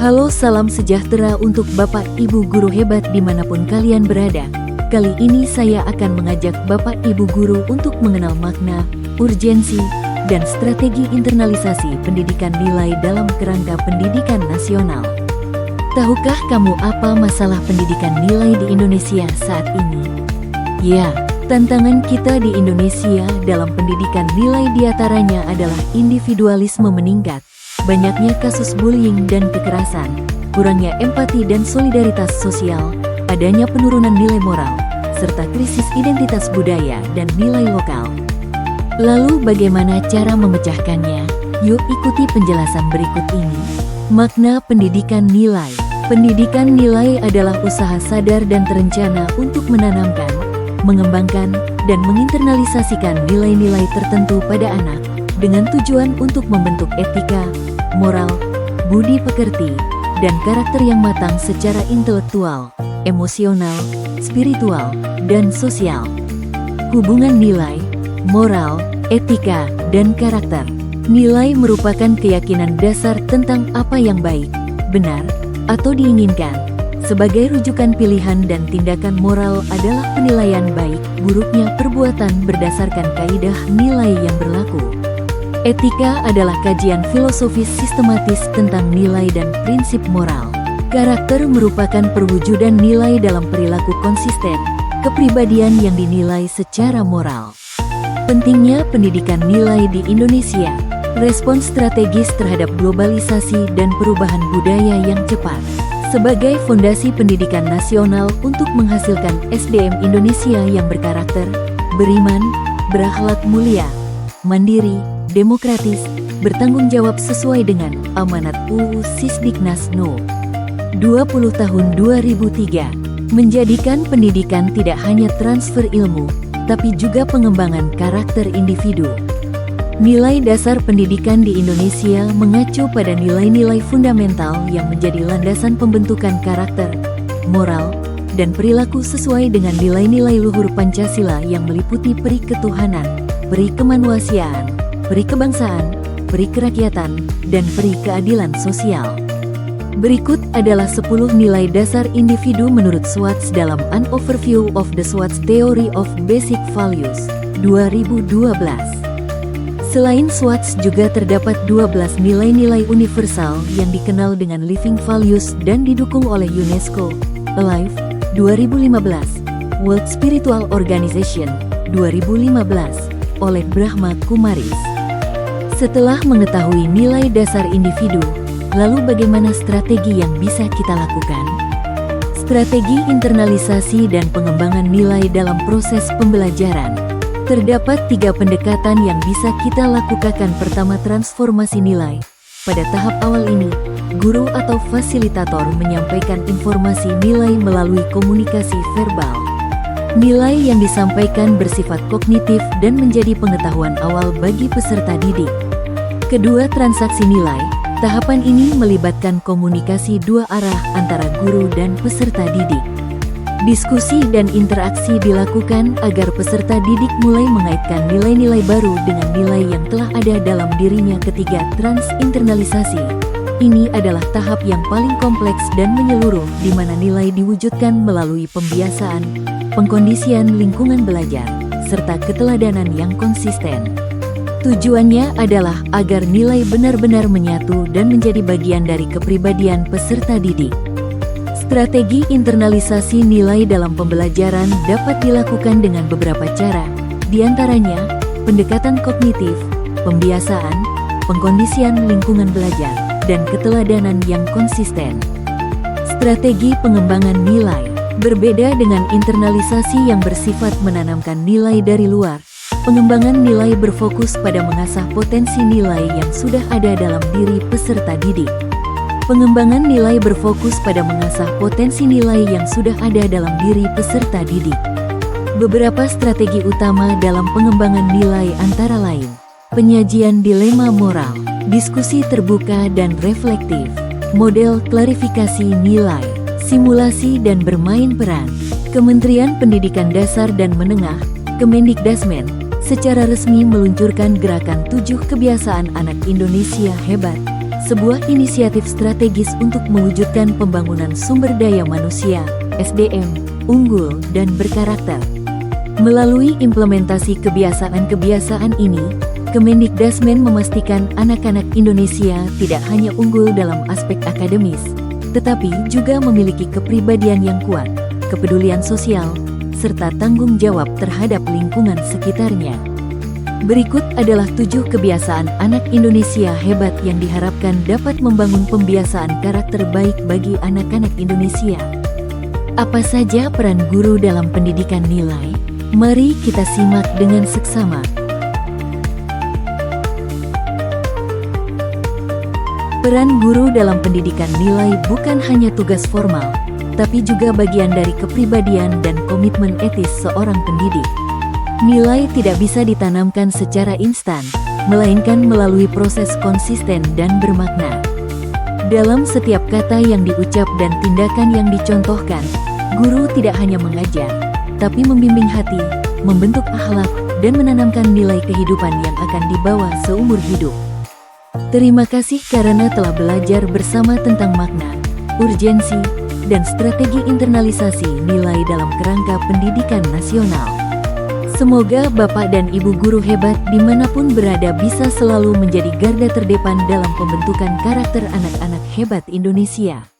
Halo, salam sejahtera untuk Bapak Ibu guru hebat dimanapun kalian berada. Kali ini saya akan mengajak Bapak Ibu guru untuk mengenal makna, urgensi, dan strategi internalisasi pendidikan nilai dalam kerangka pendidikan nasional. Tahukah kamu apa masalah pendidikan nilai di Indonesia saat ini? Ya, tantangan kita di Indonesia dalam pendidikan nilai diantaranya adalah individualisme meningkat, banyaknya kasus bullying dan kekerasan, kurangnya empati dan solidaritas sosial, adanya penurunan nilai moral, serta krisis identitas budaya dan nilai lokal. Lalu bagaimana cara memecahkannya? Yuk ikuti penjelasan berikut ini. Makna pendidikan nilai. Pendidikan nilai adalah usaha sadar dan terencana untuk menanamkan, mengembangkan, dan menginternalisasikan nilai-nilai tertentu pada anak, dengan tujuan untuk membentuk etika, moral, budi pekerti, dan karakter yang matang secara intelektual, emosional, spiritual, dan sosial. Hubungan nilai, moral, etika, dan karakter. Nilai merupakan keyakinan dasar tentang apa yang baik, benar, atau diinginkan. Sebagai rujukan pilihan dan tindakan moral adalah penilaian baik, buruknya perbuatan berdasarkan kaidah nilai yang berlaku. Etika adalah kajian filosofis sistematis tentang nilai dan prinsip moral. Karakter merupakan perwujudan nilai dalam perilaku konsisten, kepribadian yang dinilai secara moral. Pentingnya pendidikan nilai di Indonesia. Respons strategis terhadap globalisasi dan perubahan budaya yang cepat. Sebagai fondasi pendidikan nasional untuk menghasilkan SDM Indonesia yang berkarakter, beriman, berakhlak mulia, mandiri, demokratis, bertanggung jawab sesuai dengan amanat UU Sisdiknas No. 20 tahun 2003, menjadikan pendidikan tidak hanya transfer ilmu, tapi juga pengembangan karakter individu. Nilai dasar pendidikan di Indonesia mengacu pada nilai-nilai fundamental yang menjadi landasan pembentukan karakter, moral, dan perilaku sesuai dengan nilai-nilai luhur Pancasila yang meliputi peri ketuhanan, peri kemanusiaan, peri kebangsaan, peri kerakyatan, dan peri keadilan sosial. Berikut adalah 10 nilai dasar individu menurut Swartz dalam An Overview of the Swartz Theory of Basic Values, 2012. Selain Swartz juga terdapat 12 nilai-nilai universal yang dikenal dengan Living Values dan didukung oleh UNESCO, Alive, 2015, World Spiritual Organization, 2015, oleh Brahma Kumaris. Setelah mengetahui nilai dasar individu, lalu bagaimana strategi yang bisa kita lakukan? Strategi internalisasi dan pengembangan nilai dalam proses pembelajaran. Terdapat 3 pendekatan yang bisa kita lakukan. Pertama, transformasi nilai. Pada tahap awal ini, guru atau fasilitator menyampaikan informasi nilai melalui komunikasi verbal. Nilai yang disampaikan bersifat kognitif dan menjadi pengetahuan awal bagi peserta didik. Kedua, transaksi nilai. Tahapan ini melibatkan komunikasi dua arah antara guru dan peserta didik. Diskusi dan interaksi dilakukan agar peserta didik mulai mengaitkan nilai-nilai baru dengan nilai yang telah ada dalam dirinya. Ketiga, transinternalisasi. Ini adalah tahap yang paling kompleks dan menyeluruh di mana nilai diwujudkan melalui pembiasaan, pengkondisian lingkungan belajar, serta keteladanan yang konsisten. Tujuannya adalah agar nilai benar-benar menyatu dan menjadi bagian dari kepribadian peserta didik. Strategi internalisasi nilai dalam pembelajaran dapat dilakukan dengan beberapa cara, diantaranya pendekatan kognitif, pembiasaan, pengkondisian lingkungan belajar, dan keteladanan yang konsisten. Strategi pengembangan nilai berbeda dengan internalisasi yang bersifat menanamkan nilai dari luar. Pengembangan nilai berfokus pada mengasah potensi nilai yang sudah ada dalam diri peserta didik. Pengembangan nilai berfokus pada mengasah potensi nilai yang sudah ada dalam diri peserta didik. Beberapa strategi utama dalam pengembangan nilai antara lain: penyajian dilema moral, diskusi terbuka dan reflektif, model klarifikasi nilai, simulasi dan bermain peran. Kementerian Pendidikan Dasar dan Menengah, Kemendikdasmen, secara resmi meluncurkan gerakan 7 kebiasaan anak Indonesia hebat. sebuah inisiatif strategis untuk mewujudkan pembangunan sumber daya manusia, SDM, unggul dan berkarakter. Melalui implementasi kebiasaan-kebiasaan ini, Kemendikdasmen memastikan anak-anak Indonesia tidak hanya unggul dalam aspek akademis, tetapi juga memiliki kepribadian yang kuat, kepedulian sosial, serta tanggung jawab terhadap lingkungan sekitarnya. Berikut adalah 7 kebiasaan anak Indonesia hebat yang diharapkan dapat membangun pembiasaan karakter baik bagi anak-anak Indonesia. Apa saja peran guru dalam pendidikan nilai? Mari kita simak dengan seksama. Peran guru dalam pendidikan nilai bukan hanya tugas formal, tapi juga bagian dari kepribadian dan komitmen etis seorang pendidik. Nilai tidak bisa ditanamkan secara instan, melainkan melalui proses konsisten dan bermakna. Dalam setiap kata yang diucap dan tindakan yang dicontohkan, guru tidak hanya mengajar, tapi membimbing hati, membentuk akhlak, dan menanamkan nilai kehidupan yang akan dibawa seumur hidup. Terima kasih karena telah belajar bersama tentang makna, urgensi, dan strategi internalisasi nilai dalam kerangka pendidikan nasional. Semoga Bapak dan Ibu guru hebat dimanapun berada bisa selalu menjadi garda terdepan dalam pembentukan karakter anak-anak hebat Indonesia.